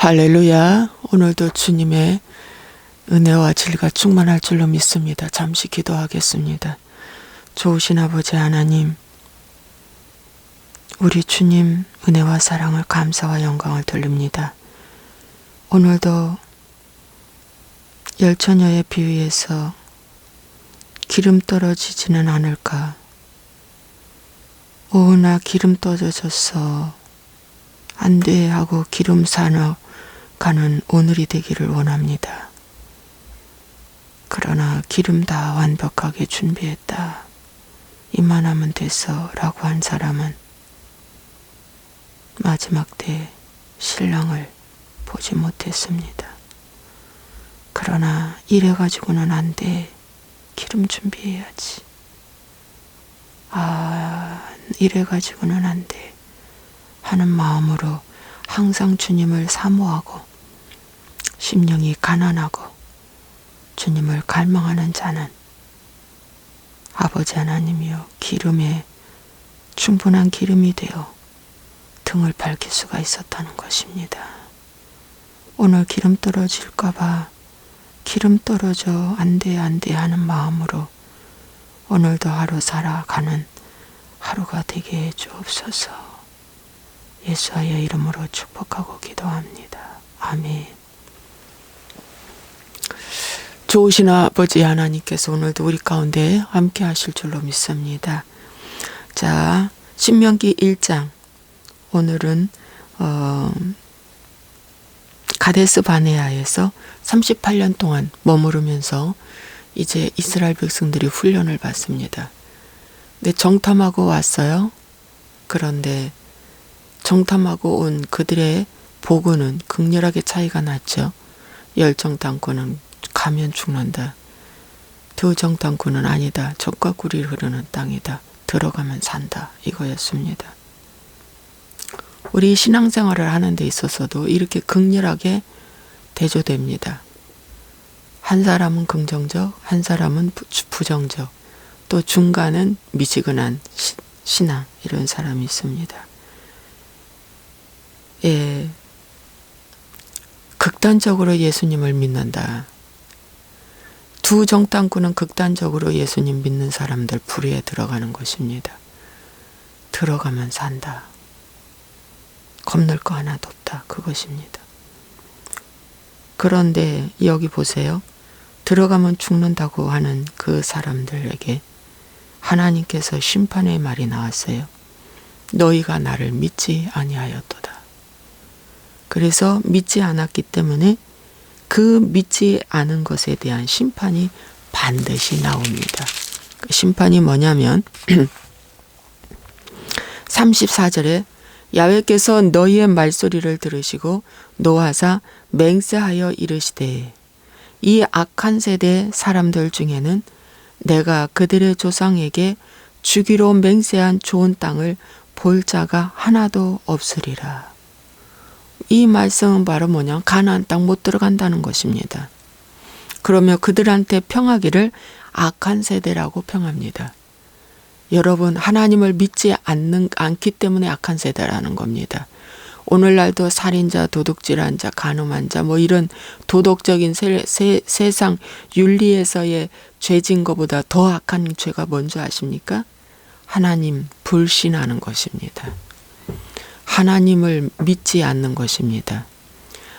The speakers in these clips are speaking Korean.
할렐루야. 오늘도 주님의 은혜와 진리가 충만할 줄로 믿습니다. 잠시 기도하겠습니다. 좋으신 아버지 하나님, 우리 주님 은혜와 사랑을 감사와 영광을 돌립니다. 오늘도 열처녀의 비위에서 기름 떨어지지는 않을까. 나 기름 떨어졌어. 안 돼 하고 기름 사러 가는 오늘이 되기를 원합니다. 그러나 기름 다 완벽하게 준비했다. 이만하면 됐어 라고 한 사람은 마지막 때 신랑을 보지 못했습니다. 그러나 이래가지고는 안 돼. 기름 준비해야지. 이래가지고는 안 돼. 하는 마음으로 항상 주님을 사모하고 심령이 가난하고 주님을 갈망하는 자는 아버지 하나님이여 기름에 충분한 기름이 되어 등을 밝힐 수가 있었다는 것입니다. 오늘 기름 떨어질까봐 기름 떨어져 안 돼 하는 마음으로 오늘도 하루 살아가는 하루가 되게 해 주옵소서. 예수의 이름으로 축복하고 기도합니다. 아멘. 좋으신 아버지 하나님께서 오늘도 우리 가운데 함께 하실 줄로 믿습니다. 자, 신명기 1장. 오늘은 가데스 바네아에서 38년 동안 머무르면서 이제 이스라엘 백성들이 훈련을 받습니다. 근데 정탐하고 왔어요. 그런데 정탐하고 온 그들의 보고는 극렬하게 차이가 났죠. 열정탐꾼은 가면 죽는다. 두정탐꾼은 아니다. 젖과 꿀이 흐르는 땅이다. 들어가면 산다. 이거였습니다. 우리 신앙생활을 하는 데 있어서도 이렇게 극렬하게 대조됩니다. 한 사람은 긍정적, 한 사람은 부정적, 또 중간은 미지근한 신앙, 이런 사람이 있습니다. 예, 극단적으로 예수님을 믿는다. 두 정탐꾼은 극단적으로 예수님 믿는 사람들 부류에 들어가는 것입니다. 들어가면 산다. 겁낼 거 하나도 없다. 그것입니다. 그런데 여기 보세요. 들어가면 죽는다고 하는 그 사람들에게 하나님께서 심판의 말이 나왔어요. 너희가 나를 믿지 아니하였도다. 그래서 믿지 않았기 때문에 그 믿지 않은 것에 대한 심판이 반드시 나옵니다. 그 심판이 뭐냐면 34절에 야훼께서 너희의 말소리를 들으시고 노하사 맹세하여 이르시되 이 악한 세대 사람들 중에는 내가 그들의 조상에게 주기로 맹세한 좋은 땅을 볼 자가 하나도 없으리라. 이 말씀은 바로 뭐냐? 가나안 땅 못 들어간다는 것입니다. 그러면 그들한테 평하기를 악한 세대라고 평합니다. 여러분, 하나님을 믿지 않기 때문에 악한 세대라는 겁니다. 오늘날도 살인자, 도둑질한 자, 간음한 자, 뭐 이런 도덕적인 세상 윤리에서의 죄진 것보다 더 악한 죄가 뭔지 아십니까? 하나님 불신하는 것입니다. 하나님을 믿지 않는 것입니다.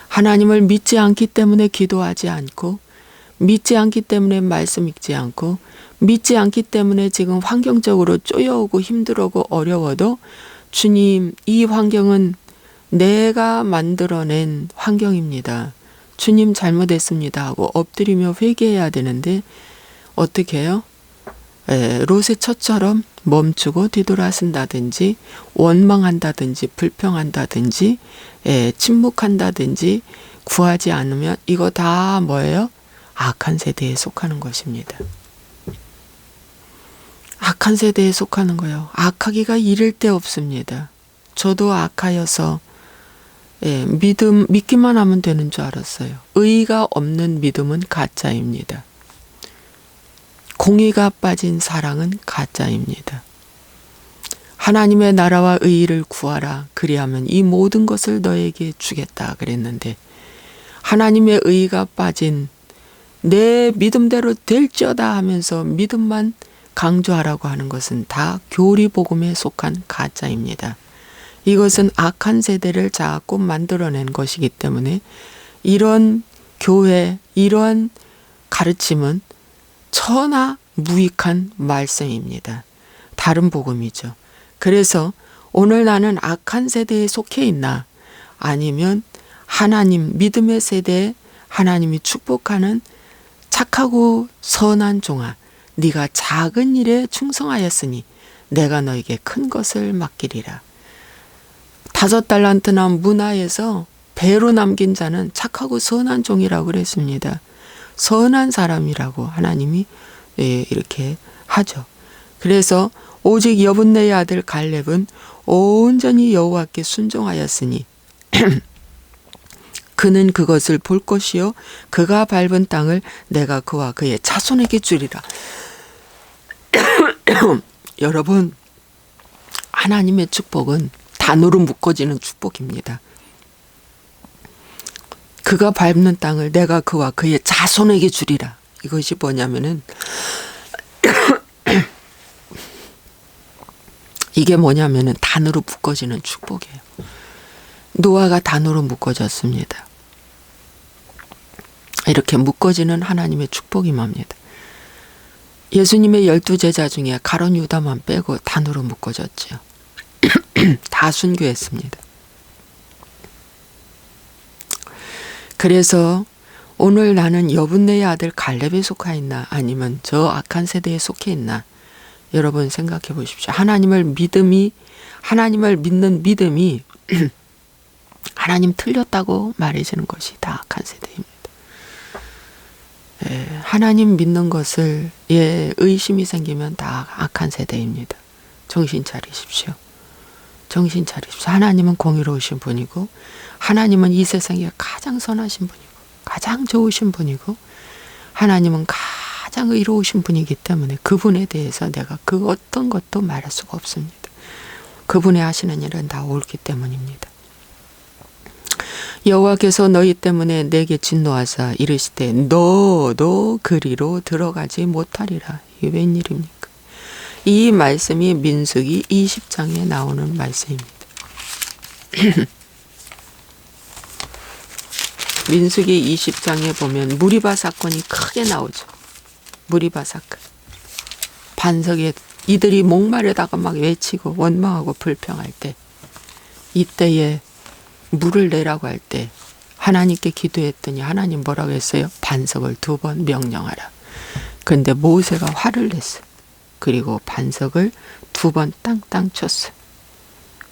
하나님을 믿지 않기 때문에 기도하지 않고, 믿지 않기 때문에 말씀 읽지 않고, 믿지 않기 때문에 지금 환경적으로 쪼여오고 힘들고 어려워도 주님, 이 환경은 내가 만들어낸 환경입니다. 주님 잘못했습니다 하고 엎드리며 회개해야 되는데 어떻게 해요? 롯의 처처럼 멈추고 뒤돌아선다든지 원망한다든지 불평한다든지 침묵한다든지 구하지 않으면 이거 다 뭐예요? 악한 세대에 속하는 것입니다. 악한 세대에 속하는 거예요. 악하기가 이를 데 없습니다. 저도 악하여서 믿기만 하면 되는 줄 알았어요. 의가 없는 믿음은 가짜입니다. 공의가 빠진 사랑은 가짜입니다. 하나님의 나라와 의의를 구하라. 그리하면 이 모든 것을 너에게 주겠다 그랬는데 하나님의 의의가 빠진 내 믿음대로 될지어다 하면서 믿음만 강조하라고 하는 것은 다 교리복음에 속한 가짜입니다. 이것은 악한 세대를 자꾸 만들어낸 것이기 때문에 이런 교회, 이러한 가르침은 천하 무익한 말씀입니다. 다른 복음이죠. 그래서 오늘 나는 악한 세대에 속해 있나 아니면 하나님 믿음의 세대에 하나님이 축복하는 착하고 선한 종아 네가 작은 일에 충성하였으니 내가 너에게 큰 것을 맡기리라. 5달란트나 문화에서 배로 남긴 자는 착하고 선한 종이라고 그랬습니다. 선한 사람이라고 하나님이 이렇게 하죠. 그래서 오직 여분네의 아들 갈렙은 온전히 여호와께 순종하였으니 그는 그것을 볼 것이요 그가 밟은 땅을 내가 그와 그의 자손에게 주리라. 여러분, 하나님의 축복은 단으로 묶어지는 축복입니다. 그가 밟는 땅을 내가 그와 그의 자손에게 주리라. 이것이 뭐냐면은 이게 뭐냐면은 단으로 묶어지는 축복이에요. 노아가 단으로 묶어졌습니다. 이렇게 묶어지는 하나님의 축복이 뭡니다. 예수님의 12제자 중에 가룟 유다만 빼고 단으로 묶어졌죠. 다 순교했습니다. 그래서 오늘 나는 여분네의 아들 갈렙에 속해 있나 아니면 저 악한 세대에 속해 있나 여러분 생각해 보십시오. 하나님을 믿는 믿음이 하나님 틀렸다고 말해주는 것이 다 악한 세대입니다. 하나님 믿는 것을 의심이 생기면 다 악한 세대입니다. 정신 차리십시오. 정신 차리십시오. 하나님은 공의로우신 분이고 하나님은 이 세상에 가장 선하신 분이고 가장 좋으신 분이고 하나님은 가장 의로우신 분이기 때문에 그분에 대해서 내가 그 어떤 것도 말할 수가 없습니다. 그분의 하시는 일은 다 옳기 때문입니다. 여호와께서 너희 때문에 내게 진노하사 이르시되 너도 그리로 들어가지 못하리라. 이게 웬일입니까? 이 말씀이 민수기 20장에 나오는 말씀입니다. 민수기 20장에 보면 무리바 사건이 크게 나오죠. 무리바 사건. 반석에 이들이 목마르다가 막 외치고 원망하고 불평할 때 이때에 물을 내라고 할 때 하나님께 기도했더니 하나님 뭐라고 했어요? 반석을 2번 명령하라. 그런데 모세가 화를 냈어요. 그리고 반석을 2번 땅땅 쳤어요.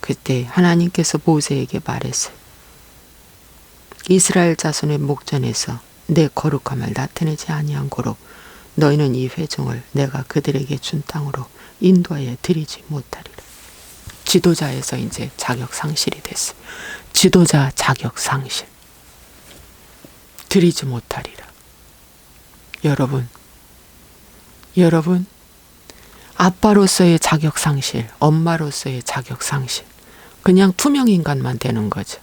그때 하나님께서 모세에게 말했어요. 이스라엘 자손의 목전에서 내 거룩함을 나타내지 아니한 고로 너희는 이 회중을 내가 그들에게 준 땅으로 인도하여 드리지 못하리라. 지도자에서 이제 자격 상실이 됐어요. 지도자 자격 상실. 드리지 못하리라. 여러분, 아빠로서의 자격 상실, 엄마로서의 자격 상실. 그냥 투명 인간만 되는 거죠.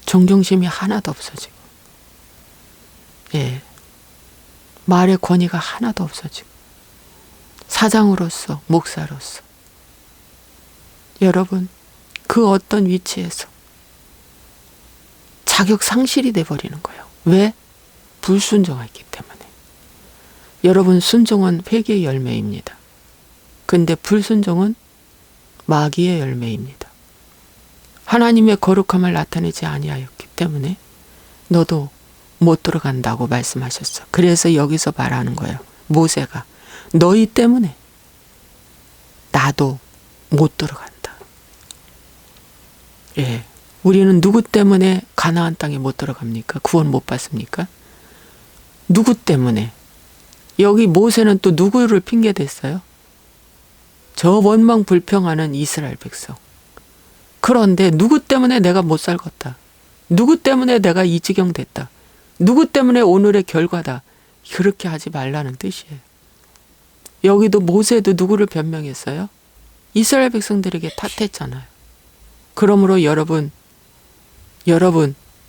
존경심이 하나도 없어지고, 말의 권위가 하나도 없어지고, 사장으로서, 목사로서. 여러분, 그 어떤 위치에서 자격 상실이 돼버리는 거예요. 왜? 불순종했기 때문에. 여러분, 순종은 회개의 열매입니다. 근데 불순종은 마귀의 열매입니다. 하나님의 거룩함을 나타내지 아니하였기 때문에 너도 못 들어간다고 말씀하셨어. 그래서 여기서 말하는 거예요. 모세가 너희 때문에 나도 못 들어간다. 우리는 누구 때문에 가나안 땅에 못 들어갑니까? 구원 못 받습니까? 누구 때문에? 여기 모세는 또 누구를 핑계 댔어요? 저 원망 불평하는 이스라엘 백성. 그런데 누구 때문에 내가 못 살겠다. 누구 때문에 내가 이 지경 됐다. 누구 때문에 오늘의 결과다. 그렇게 하지 말라는 뜻이에요. 여기도 모세도 누구를 변명했어요? 이스라엘 백성들에게 탓했잖아요. 그러므로 여러분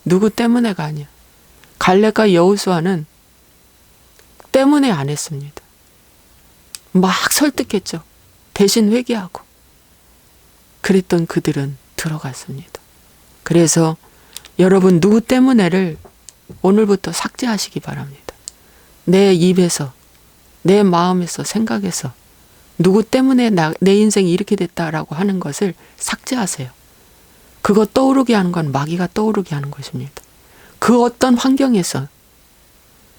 누구 때문에가 아니야. 갈렙과 여호수아는 때문에 안 했습니다. 막 설득했죠. 대신 회개하고. 그랬던 그들은 들어갔습니다. 그래서 여러분 누구 때문에를 오늘부터 삭제하시기 바랍니다. 내 입에서, 내 마음에서, 생각에서 누구 때문에 내 인생이 이렇게 됐다라고 하는 것을 삭제하세요. 그거 떠오르게 하는 건 마귀가 떠오르게 하는 것입니다. 그 어떤 환경에서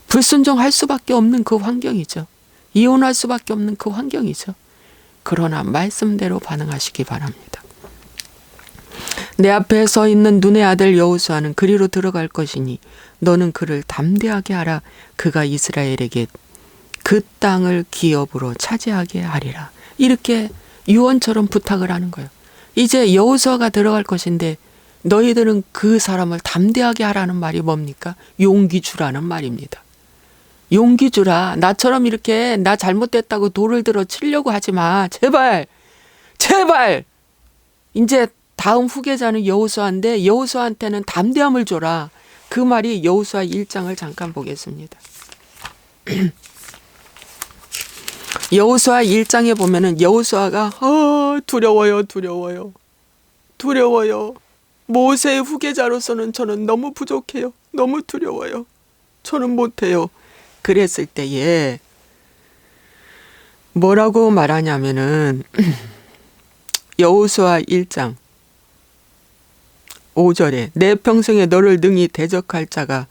불순종할 수밖에 없는 그 환경이죠. 이혼할 수밖에 없는 그 환경이죠. 그러나 말씀대로 반응하시기 바랍니다. 내 앞에 서 있는 눈의 아들 여호수아는 그리로 들어갈 것이니 너는 그를 담대하게 하라. 그가 이스라엘에게 그 땅을 기업으로 차지하게 하리라. 이렇게 유언처럼 부탁을 하는 거예요. 이제 여호수아가 들어갈 것인데 너희들은 그 사람을 담대하게 하라는 말이 뭡니까? 용기 주라는 말입니다. 용기 주라. 나처럼 이렇게 나 잘못됐다고 돌을 들어 치려고 하지 마. 제발. 이제 다음 후계자는 여호수아인데 여호수아한테는 담대함을 줘라. 그 말이 여호수아 1장을 잠깐 보겠습니다. 여호수아 1장에 보면은 여호수아가 두려워요. 모세의 후계자로서는 저는 너무 부족해요. 너무 두려워요. 저는 못해요. 그랬을 때에 뭐라고 말하냐면은 여호수아 1장 5절에 내 평생에 너를 능히 대적할 자가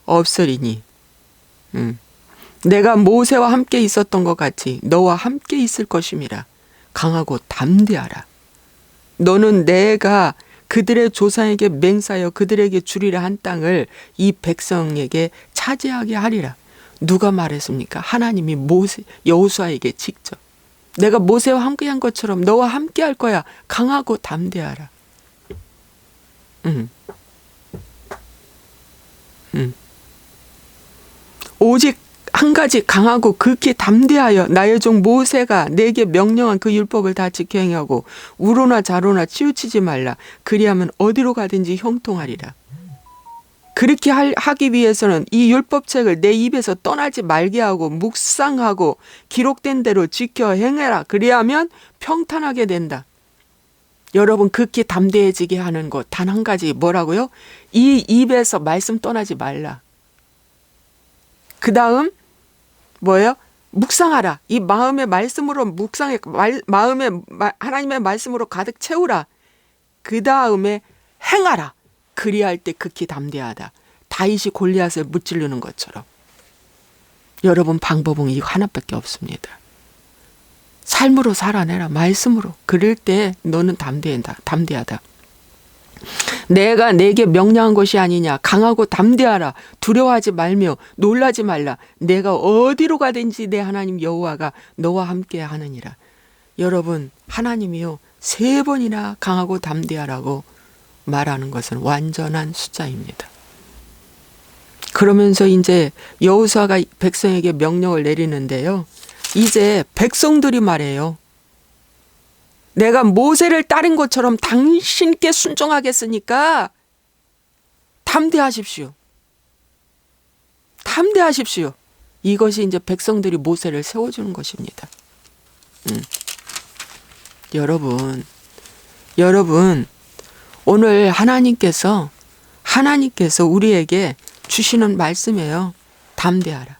없으리니 내가 모세와 함께 있었던 것 같이 너와 함께 있을 것임이라. 강하고 담대하라. 너는 내가 그들의 조상에게 맹세하여 그들에게 주리라 한 땅을 이 백성에게 차지하게 하리라. 누가 말했습니까? 하나님이 여호수아에게 직접. 내가 모세와 함께 한 것처럼 너와 함께 할 거야. 강하고 담대하라. 오직 한 가지 강하고 극히 담대하여 나의 종 모세가 내게 명령한 그 율법을 다 지켜 행하고 우로나 좌로나 치우치지 말라. 그리하면 어디로 가든지 형통하리라. 그렇게 하기 위해서는 이 율법책을 내 입에서 떠나지 말게 하고 묵상하고 기록된 대로 지켜 행해라. 그리하면 평탄하게 된다. 여러분 극히 담대해지게 하는 것 단 한 가지 뭐라고요? 이 입에서 말씀 떠나지 말라. 그 다음 뭐예요? 묵상하라. 이 마음의 말씀으로 하나님의 말씀으로 가득 채우라. 그 다음에 행하라. 그리할 때 극히 담대하다. 다윗이 골리앗을 무찌르는 것처럼. 여러분 방법은 이거 하나밖에 없습니다. 삶으로 살아내라. 말씀으로. 그럴 때 너는 담대하다. 내가 내게 명령한 것이 아니냐. 강하고 담대하라. 두려워하지 말며 놀라지 말라. 내가 어디로 가든지 내 하나님 여호와가 너와 함께 하느니라. 여러분 하나님이요 3번이나 강하고 담대하라고 말하는 것은 완전한 숫자입니다. 그러면서 이제 여호수아가 백성에게 명령을 내리는데요. 이제 백성들이 말해요. 내가 모세를 따른 것처럼 당신께 순종하겠으니까 담대하십시오. 이것이 이제 백성들이 모세를 세워주는 것입니다. 여러분 오늘 하나님께서 우리에게 주시는 말씀이에요. 담대하라.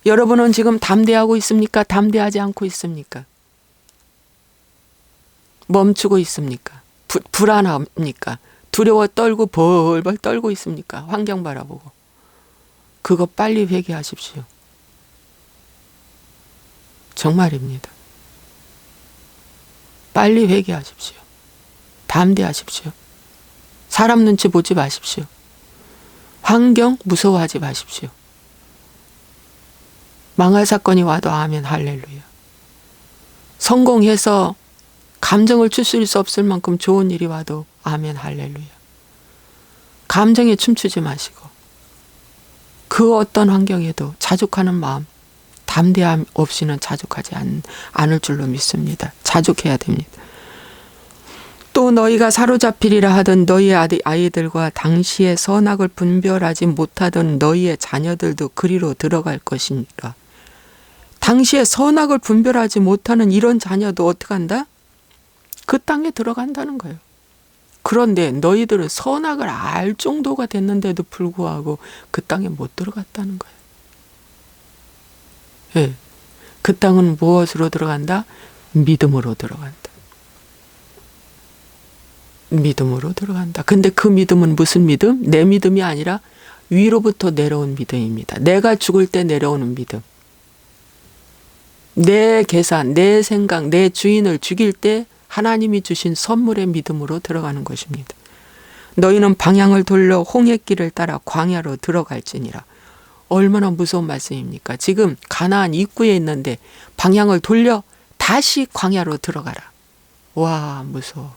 여러분은 지금 담대하고 있습니까? 담대하지 않고 있습니까? 멈추고 있습니까? 불안합니까? 두려워 떨고 벌벌 떨고 있습니까? 환경 바라보고. 그거 빨리 회개하십시오. 정말입니다. 빨리 회개하십시오. 담대하십시오. 사람 눈치 보지 마십시오. 환경 무서워하지 마십시오. 망할 사건이 와도 아멘 할렐루야. 성공해서 감정을 추스릴 수 없을 만큼 좋은 일이 와도 아멘 할렐루야. 감정에 춤추지 마시고 그 어떤 환경에도 자족하는 마음, 담대함 없이는 자족하지 않을 줄로 믿습니다. 자족해야 됩니다. 또 너희가 사로잡히리라 하던 너희 아이들과 당시에 선악을 분별하지 못하던 너희의 자녀들도 그리로 들어갈 것이니까. 당시에 선악을 분별하지 못하는 이런 자녀도 어떻게 한다? 그 땅에 들어간다는 거예요. 그런데 너희들은 선악을 알 정도가 됐는데도 불구하고 그 땅에 못 들어갔다는 거예요. 예. 그 땅은 무엇으로 들어간다? 믿음으로 들어간다. 믿음으로 들어간다. 근데 그 믿음은 무슨 믿음? 내 믿음이 아니라 위로부터 내려온 믿음입니다. 내가 죽을 때 내려오는 믿음. 내 계산, 내 생각, 내 주인을 죽일 때 하나님이 주신 선물의 믿음으로 들어가는 것입니다. 너희는 방향을 돌려 홍해길을 따라 광야로 들어갈지니라. 얼마나 무서운 말씀입니까? 지금 가나안 입구에 있는데 방향을 돌려 다시 광야로 들어가라. 와, 무서워.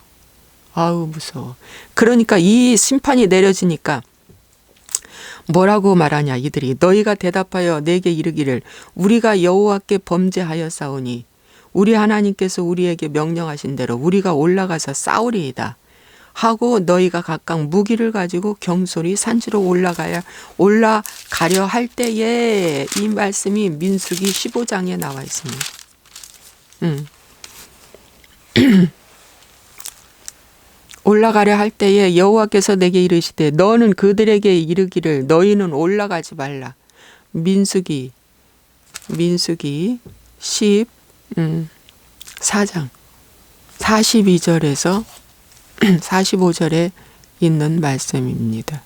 아우, 무서워. 그러니까 이 심판이 내려지니까 뭐라고 말하냐 이들이. 너희가 대답하여 내게 이르기를 우리가 여호와께 범죄하였사오니 우리 하나님께서 우리에게 명령하신 대로 우리가 올라가서 싸우리이다 하고 너희가 각각 무기를 가지고 경솔히 산지로 올라가려 할 때에 이 말씀이 민수기 15장에 나와 있습니다. 올라가려 할 때에 여호와께서 내게 이르시되 너는 그들에게 이르기를 너희는 올라가지 말라. 민수기 14장 42절에서 45절에 있는 말씀입니다.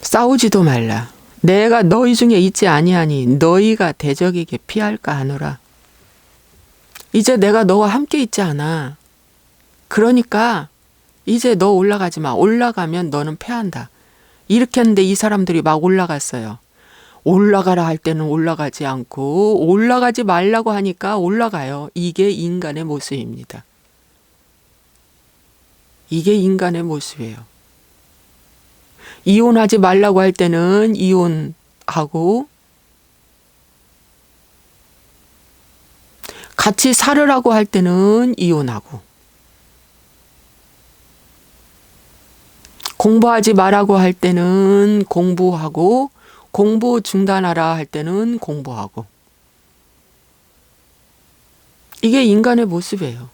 싸우지도 말라. 내가 너희 중에 있지 아니하니 너희가 대적에게 피할까 하노라. 이제 내가 너와 함께 있지 않아. 그러니까 이제 너 올라가지 마. 올라가면 너는 패한다. 이렇게 했는데 이 사람들이 막 올라갔어요. 올라가라 할 때는 올라가지 않고 올라가지 말라고 하니까 올라가요. 이게 인간의 모습입니다. 이게 인간의 모습이에요. 이혼하지 말라고 할 때는 이혼하고 같이 살으라고 할 때는 이혼하고 공부하지 말라고 할 때는 공부하고 공부 중단하라 할 때는 공부하고. 이게 인간의 모습이에요.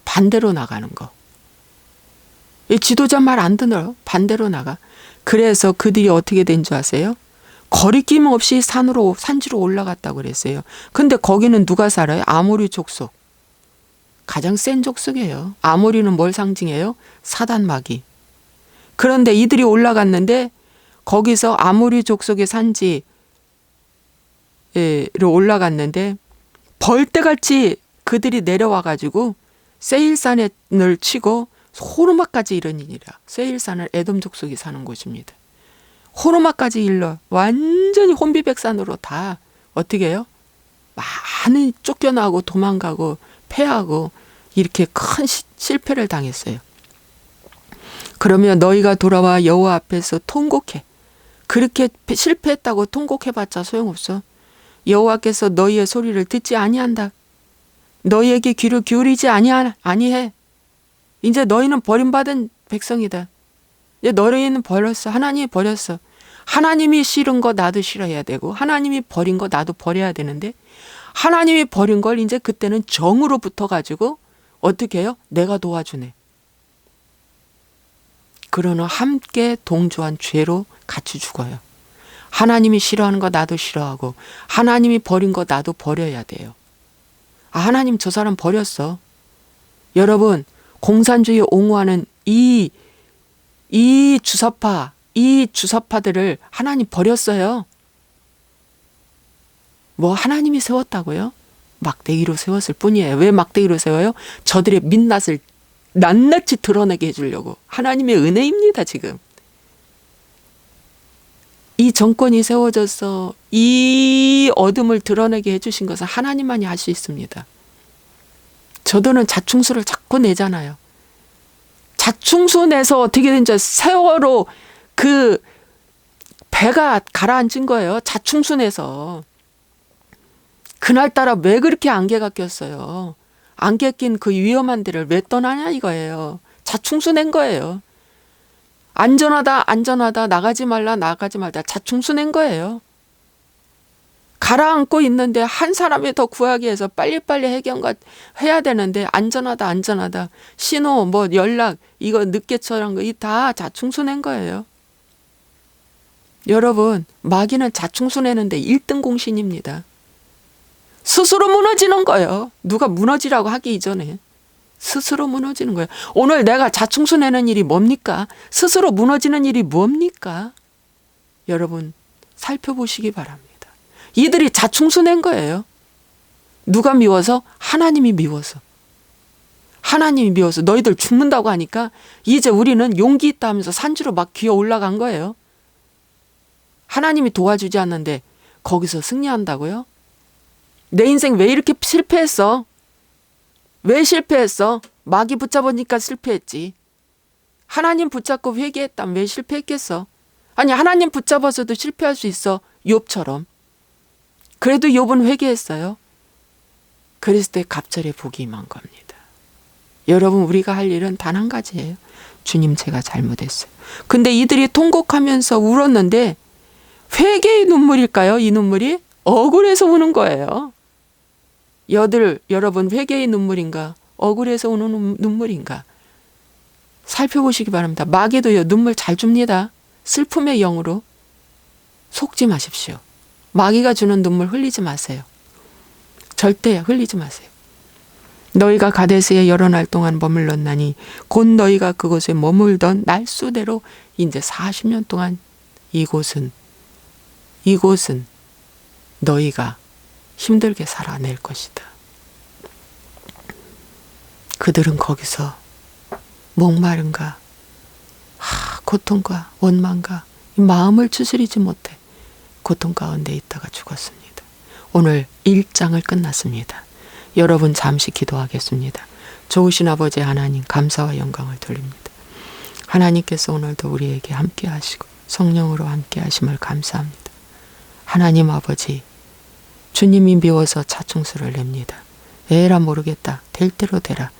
반대로 나가는 거. 이 지도자 말 안 들어요. 반대로 나가. 그래서 그들이 어떻게 된 줄 아세요? 거리낌 없이 산지로 올라갔다고 그랬어요. 근데 거기는 누가 살아요? 아모리 족속. 가장 센 족속이에요. 아모리는 뭘 상징해요? 사단 마귀. 그런데 이들이 올라갔는데 거기서 아모리 족속의 산지로 올라갔는데 벌떼같이 그들이 내려와가지고 세일산을 치고 호르마까지 이르니라. 세일산은 에돔 족속이 사는 곳입니다. 호르마까지 일러 완전히 혼비백산으로 다 어떻게 해요? 많이 쫓겨나고 도망가고 패하고 이렇게 큰 실패를 당했어요. 그러면 너희가 돌아와 여호와 앞에서 통곡해. 그렇게 실패했다고 통곡해봤자 소용없어. 여호와께서 너희의 소리를 듣지 아니한다. 너희에게 귀를 기울이지 아니해. 이제 너희는 버림받은 백성이다. 이제 너희는 버렸어. 하나님이 버렸어. 하나님이 싫은 거 나도 싫어해야 되고 하나님이 버린 거 나도 버려야 되는데 하나님이 버린 걸 이제 그때는 정으로 붙어가지고 어떻게 해요? 내가 도와주네. 그러나 함께 동조한 죄로 같이 죽어요. 하나님이 싫어하는 거 나도 싫어하고 하나님이 버린 거 나도 버려야 돼요. 아, 하나님 저 사람 버렸어. 여러분, 공산주의 옹호하는 이 주사파들을 하나님 버렸어요. 뭐 하나님이 세웠다고요? 막대기로 세웠을 뿐이에요. 왜 막대기로 세워요? 저들의 민낯을 낱낱이 드러내게 해주려고. 하나님의 은혜입니다. 지금 이 정권이 세워져서 이 어둠을 드러내게 해주신 것은 하나님만이 할 수 있습니다. 저들은 자충수를 자꾸 내잖아요. 자충수 내서 어떻게 된지 세월호 그 배가 가라앉은 거예요. 자충순해서. 그날따라 왜 그렇게 안개가 꼈어요. 안개 낀 그 위험한 데를 왜 떠나냐 이거예요. 자충수낸 거예요. 안전하다 나가지 말라 자충수낸 거예요. 가라앉고 있는데 한 사람이 더 구하기 위해서 빨리빨리 해야 되는데 안전하다 신호 뭐 연락 이거 늦게 처리한 거 이 다 자충수낸 거예요. 여러분 마귀는 자충수내는데 1등 공신입니다. 스스로 무너지는 거예요. 누가 무너지라고 하기 이전에 스스로 무너지는 거예요. 오늘 내가 자충수내는 일이 뭡니까? 스스로 무너지는 일이 뭡니까? 여러분 살펴보시기 바랍니다. 이들이 자충수낸 거예요. 누가 미워서? 하나님이 미워서. 하나님이 미워서 너희들 죽는다고 하니까 이제 우리는 용기 있다 하면서 산지로 막 기어 올라간 거예요. 하나님이 도와주지 않는데 거기서 승리한다고요? 내 인생 왜 이렇게 실패했어? 왜 실패했어? 마귀 붙잡으니까 실패했지. 하나님 붙잡고 회개했다면 왜 실패했겠어? 아니 하나님 붙잡아서도 실패할 수 있어. 욥처럼. 그래도 욥은 회개했어요. 그랬을 때 갑절의 복이 임한 겁니다. 여러분 우리가 할 일은 단 한 가지예요. 주님 제가 잘못했어요. 근데 이들이 통곡하면서 울었는데 회개의 눈물일까요? 이 눈물이? 억울해서 우는 거예요. 여러분 회개의 눈물인가? 억울해서 우는 눈물인가? 살펴보시기 바랍니다. 마귀도요 눈물 잘 줍니다. 슬픔의 영으로. 속지 마십시오. 마귀가 주는 눈물 흘리지 마세요. 절대 흘리지 마세요. 너희가 가데스에 여러 날 동안 머물렀나니 곧 너희가 그곳에 머물던 날수대로 이제 40년 동안 이곳은 너희가 힘들게 살아낼 것이다. 그들은 거기서 목마름과 고통과 원망과 마음을 추스리지 못해 고통 가운데 있다가 죽었습니다. 오늘 1장을 끝났습니다. 여러분 잠시 기도하겠습니다. 좋으신 아버지 하나님 감사와 영광을 돌립니다. 하나님께서 오늘도 우리에게 함께 하시고 성령으로 함께 하심을 감사합니다. 하나님 아버지 주님이 미워서 자충수를 냅니다. 에라 모르겠다 될 대로 되라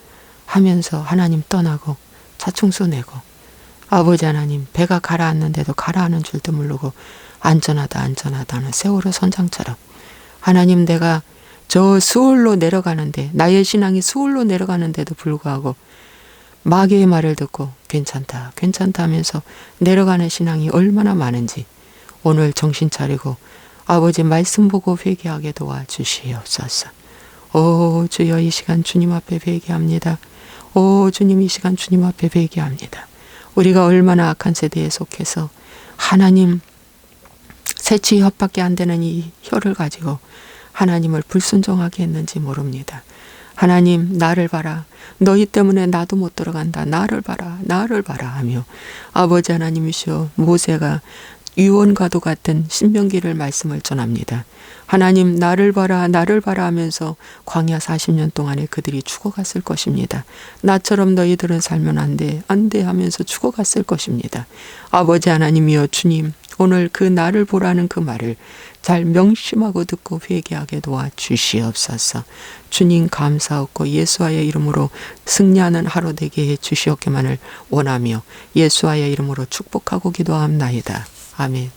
하면서 하나님 떠나고 자충수 내고 아버지 하나님 배가 가라앉는데도 가라앉는 줄도 모르고 안전하다는 세월호 선장처럼 하나님 내가 저 수월로 내려가는데 나의 신앙이 수월로 내려가는데도 불구하고 마귀의 말을 듣고 괜찮다 하면서 내려가는 신앙이 얼마나 많은지 오늘 정신 차리고 아버지 말씀 보고 회개하게 도와주시옵소서. 오 주여 이 시간 주님 앞에 회개합니다. 오 주님 이 시간 주님 앞에 회개합니다. 우리가 얼마나 악한 세대에 속해서 하나님 새치 혀밖에 안 되는 이 혀를 가지고 하나님을 불순종하게 했는지 모릅니다. 하나님 나를 봐라. 너희 때문에 나도 못 들어간다. 나를 봐라 하며 아버지 하나님이시여 모세가 유언과도 같은 신명기를 말씀을 전합니다. 하나님 나를 봐라 하면서 광야 40년 동안에 그들이 죽어갔을 것입니다. 나처럼 너희들은 살면 안 돼 하면서 죽어갔을 것입니다. 아버지 하나님이여 주님 오늘 그 나를 보라는 그 말을 잘 명심하고 듣고 회개하게 도와주시옵소서. 주님 감사하고 예수와의 이름으로 승리하는 하루 되게 해주시옵기만을 원하며 예수와의 이름으로 축복하고 기도합나이다. 아멘.